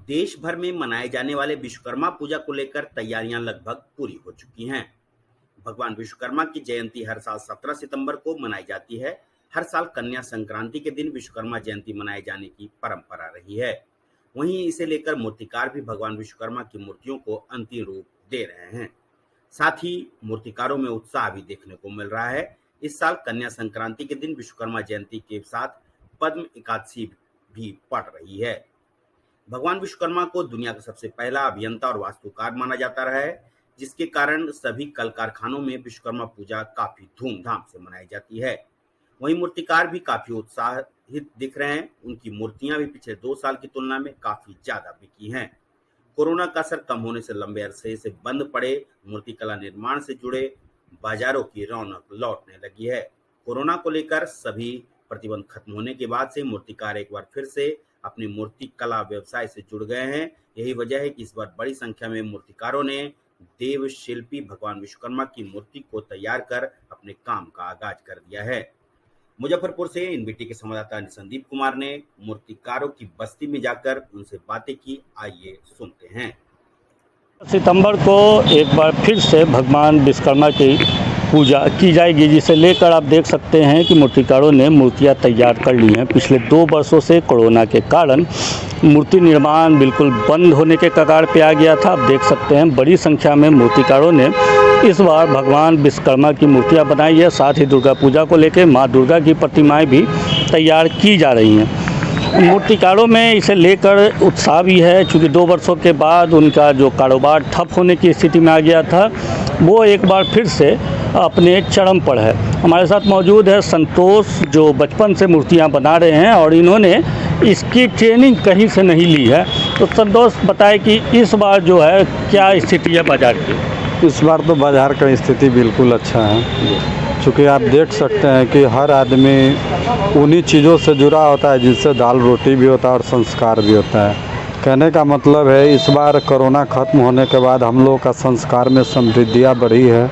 देश भर में मनाए जाने वाले विश्वकर्मा पूजा को लेकर तैयारियां लगभग पूरी हो चुकी हैं। भगवान विश्वकर्मा की जयंती हर साल 17 सितंबर को मनाई जाती है। हर साल कन्या संक्रांति के दिन विश्वकर्मा जयंती मनाए जाने की परंपरा रही है। वहीं इसे लेकर मूर्तिकार भी भगवान विश्वकर्मा की मूर्तियों को अंतिम रूप दे रहे हैं। साथ ही मूर्तिकारों में उत्साह भी देखने को मिल रहा है। इस साल कन्या संक्रांति के दिन विश्वकर्मा जयंती के साथ पद्म एकादशी भी पड़ रही है। भगवान विश्वकर्मा को दुनिया का सबसे पहला अभियंता और वास्तुकार माना जाता रहा है, जिसके कारण सभी कल कारखानों में विश्वकर्मा पूजा काफी धूमधाम से मनाई जाती है। वहीं मूर्तिकार भी काफी उत्साहित दिख रहे हैं। उनकी मूर्तियां भी पिछले 2 साल की तुलना में काफी ज्यादा बिकी हैं। कोरोना का असर कम होने से लंबे अरसे से बंद पड़े मूर्तिकला निर्माण से जुड़े बाजारों की रौनक लौटने लगी है। कोरोना को लेकर सभी प्रतिबंध खत्म होने के बाद से मूर्तिकार एक बार फिर से अपनी मूर्ति कला व्यवसाय से जुड़ गए हैं। यही वजह है कि इस बार बड़ी संख्या में मूर्तिकारों ने देव शिल्पी भगवान विश्वकर्मा की मूर्ति को तैयार कर अपने काम का आगाज कर दिया है। मुजफ्फरपुर से एनबीटी के संवाददाता संदीप कुमार ने मूर्तिकारों की बस्ती में जाकर उनसे बातें की। आइए सुनते हैं। सितंबर को एक बार फिर से भगवान विश्वकर्मा की पूजा की जाएगी, जिसे लेकर आप देख सकते हैं कि मूर्तिकारों ने मूर्तियां तैयार कर ली हैं। पिछले 2 वर्षों से कोरोना के कारण मूर्ति निर्माण बिल्कुल बंद होने के कगार पे आ गया था। आप देख सकते हैं बड़ी संख्या में मूर्तिकारों ने इस बार भगवान विश्वकर्मा की मूर्तियां बनाई है। साथ ही दुर्गा पूजा को लेकर माँ दुर्गा की प्रतिमाएं भी तैयार की जा रही हैं। मूर्तिकारों में इसे लेकर उत्साह भी है, क्योंकि 2 वर्षों के बाद उनका जो कारोबार ठप होने की स्थिति में आ गया था, वो एक बार फिर से अपने चरम पर है। हमारे साथ मौजूद है संतोष, जो बचपन से मूर्तियां बना रहे हैं और इन्होंने इसकी ट्रेनिंग कहीं से नहीं ली है। तो संतोष बताए कि इस बार जो है क्या स्थिति है बाज़ार की? इस बार तो बाज़ार का स्थिति बिल्कुल अच्छा है, क्योंकि आप देख सकते हैं कि हर आदमी उन्हीं चीज़ों से जुड़ा होता है जिनसे दाल रोटी भी होता है और संस्कार भी होता है। कहने का मतलब है इस बार कोरोना ख़त्म होने के बाद हम लोग का संस्कार में समृद्धियाँ बढ़ी है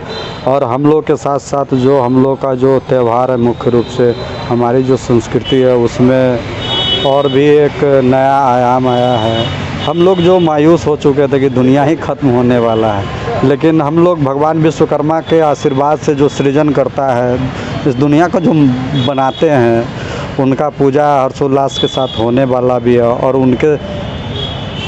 और हम लोग के साथ साथ जो हम लोग का जो त्यौहार है, मुख्य रूप से हमारी जो संस्कृति है, उसमें और भी एक नया आयाम आया है। हम लोग जो मायूस हो चुके थे कि दुनिया ही ख़त्म होने वाला है, लेकिन हम लोग भगवान विश्वकर्मा के आशीर्वाद से जो सृजन करता है, इस दुनिया को जो बनाते हैं, उनका पूजा हर्षोल्लास के साथ होने वाला भी है और उनके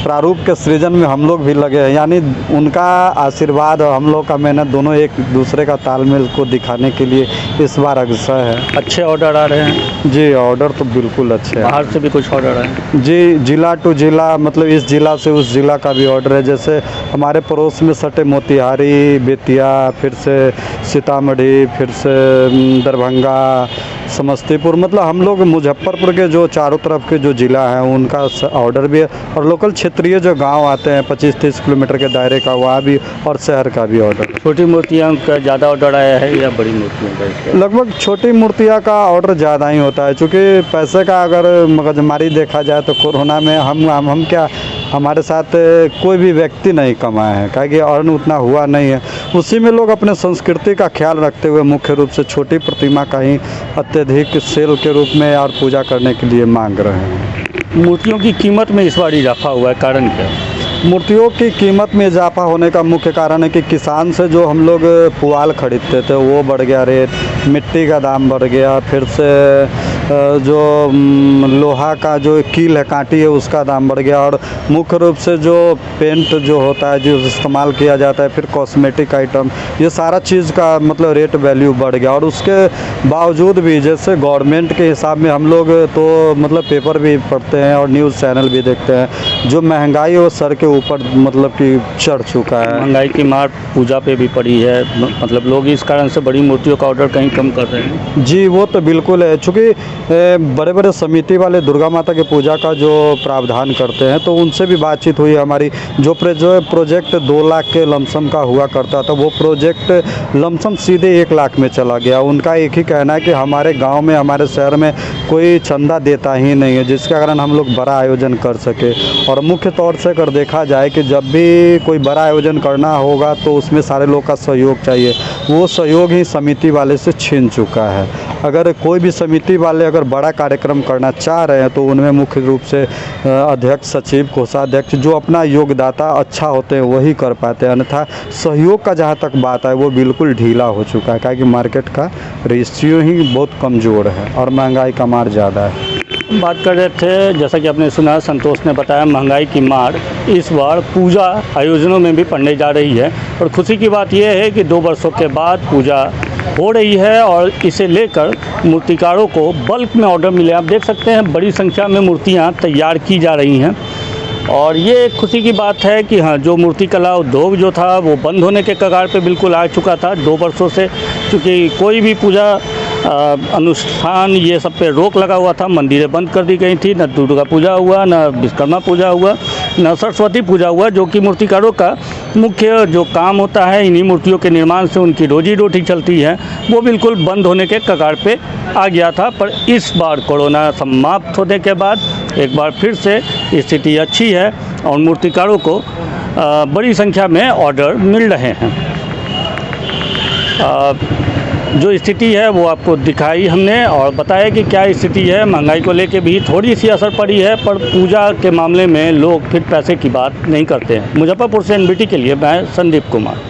प्रारूप के सृजन में हम लोग भी लगे हैं। यानी उनका आशीर्वाद और हम लोग का मेहनत दोनों एक दूसरे का तालमेल को दिखाने के लिए इस बार अग्रसर है। अच्छे ऑर्डर आ रहे हैं? जी, ऑर्डर तो बिल्कुल अच्छे हैं। बाहर से भी कुछ ऑर्डर आए? जी, जिला टू जिला, मतलब इस जिला से उस जिला का भी ऑर्डर है। जैसे हमारे पड़ोस में सटे मोतिहारी, बेतिया, फिर से सीतामढ़ी, फिर से दरभंगा, समस्तीपुर, मतलब हम लोग मुजफ्फरपुर के जो चारों तरफ के जो ज़िला हैं उनका ऑर्डर भी है और लोकल क्षेत्रीय जो गांव आते हैं 25-30 किलोमीटर के दायरे का, वहाँ भी, और शहर का भी ऑर्डर है। छोटी मूर्तियाँ का ज़्यादा ऑर्डर आया है या बड़ी मूर्तियों का? लगभग छोटी मूर्तियाँ का ऑर्डर ज़्यादा ही होता है, क्योंकि पैसे का अगर मगजमारी देखा जाए तो कोरोना में हम क्या, हमारे साथ कोई भी व्यक्ति नहीं कमाए हैं, क्योंकि अर्न उतना हुआ नहीं है। उसी में लोग अपने संस्कृति का ख्याल रखते हुए मुख्य रूप से छोटी प्रतिमा का ही अत्यधिक सेल के रूप में और पूजा करने के लिए मांग रहे हैं। मूर्तियों की कीमत में इस बार इजाफा हुआ है, कारण क्या? मूर्तियों की कीमत में इजाफा होने का मुख्य कारण है कि किसान से जो हम लोग पुआल खरीदते थे वो बढ़ गया रेट, मिट्टी का दाम बढ़ गया, फिर से जो लोहा का जो कील है, कांटी है, उसका दाम बढ़ गया, और मुख्य रूप से जो पेंट जो होता है, जो इस्तेमाल किया जाता है, फिर कॉस्मेटिक आइटम, ये सारा चीज़ का मतलब रेट वैल्यू बढ़ गया। और उसके बावजूद भी जैसे गवर्नमेंट के हिसाब में हम लोग तो मतलब पेपर भी पढ़ते हैं और न्यूज़ चैनल भी देखते हैं, जो महंगाई वो सर के ऊपर मतलब कि चढ़ चुका है। महंगाई की मार पूजा पे भी पड़ी है, मतलब लोग इस कारण से बड़ी मूर्तियों का ऑर्डर कहीं कम कर रहे हैं। जी, वो तो बिल्कुल है, चूँकि बड़े बड़े समिति वाले दुर्गा माता की पूजा का जो प्रावधान करते हैं, तो उनसे भी बातचीत हुई हमारी। जो प्रोजेक्ट 2 लाख के लमसम का हुआ करता था, वो प्रोजेक्ट लमसम सीधे 1 लाख में चला गया। उनका एक ही कहना है कि हमारे गांव में, हमारे शहर में कोई चंदा देता ही नहीं है, जिसके कारण हम लोग बड़ा आयोजन कर सके। और मुख्य तौर से अगर देखा जाए कि जब भी कोई बड़ा आयोजन करना होगा तो उसमें सारे लोग का सहयोग चाहिए, वो सहयोग ही समिति वाले से छीन चुका है। अगर कोई भी समिति वाले वाले अगर बड़ा कार्यक्रम करना चाह रहे हैं तो उनमें मुख्य रूप से अध्यक्ष, सचिव, कोषाध्यक्ष जो अपना योगदाता अच्छा होते हैं वही कर पाते हैं, अन्यथा सहयोग का जहाँ तक बात है वो बिल्कुल ढीला हो चुका है, क्योंकि मार्केट का रेशियो ही बहुत कमज़ोर है और महंगाई का मार ज़्यादा है। बात कर रहे थे, जैसा कि आपने सुना, संतोष ने बताया महंगाई की मार इस बार पूजा आयोजनों में भी पड़ने जा रही है। और खुशी की बात यह है कि 2 वर्षों के बाद पूजा हो रही है और इसे लेकर मूर्तिकारों को बल्क में ऑर्डर मिले। आप देख सकते हैं बड़ी संख्या में मूर्तियां तैयार की जा रही हैं और ये एक खुशी की बात है कि हाँ, जो मूर्तिकला उद्योग जो था वो बंद होने के कगार पे बिल्कुल आ चुका था 2 वर्षों से, क्योंकि कोई भी पूजा अनुष्ठान ये सब पे रोक लगा हुआ था। मंदिरें बंद कर दी गई थी, न दुर्गा पूजा हुआ, न विश्वकर्मा पूजा हुआ, न सरस्वती पूजा हुआ, जो कि मूर्तिकारों का मुख्य जो काम होता है, इन्हीं मूर्तियों के निर्माण से उनकी रोजी रोटी चलती है, वो बिल्कुल बंद होने के कगार पे आ गया था। पर इस बार कोरोना समाप्त होने के बाद एक बार फिर से स्थिति अच्छी है और मूर्तिकारों को बड़ी संख्या में ऑर्डर मिल रहे हैं। जो स्थिति है वो आपको दिखाई हमने और बताया कि क्या स्थिति है। महंगाई को लेके भी थोड़ी सी असर पड़ी है, पर पूजा के मामले में लोग फिर पैसे की बात नहीं करते हैं। मुजफ्फरपुर से NBT के लिए मैं संदीप कुमार।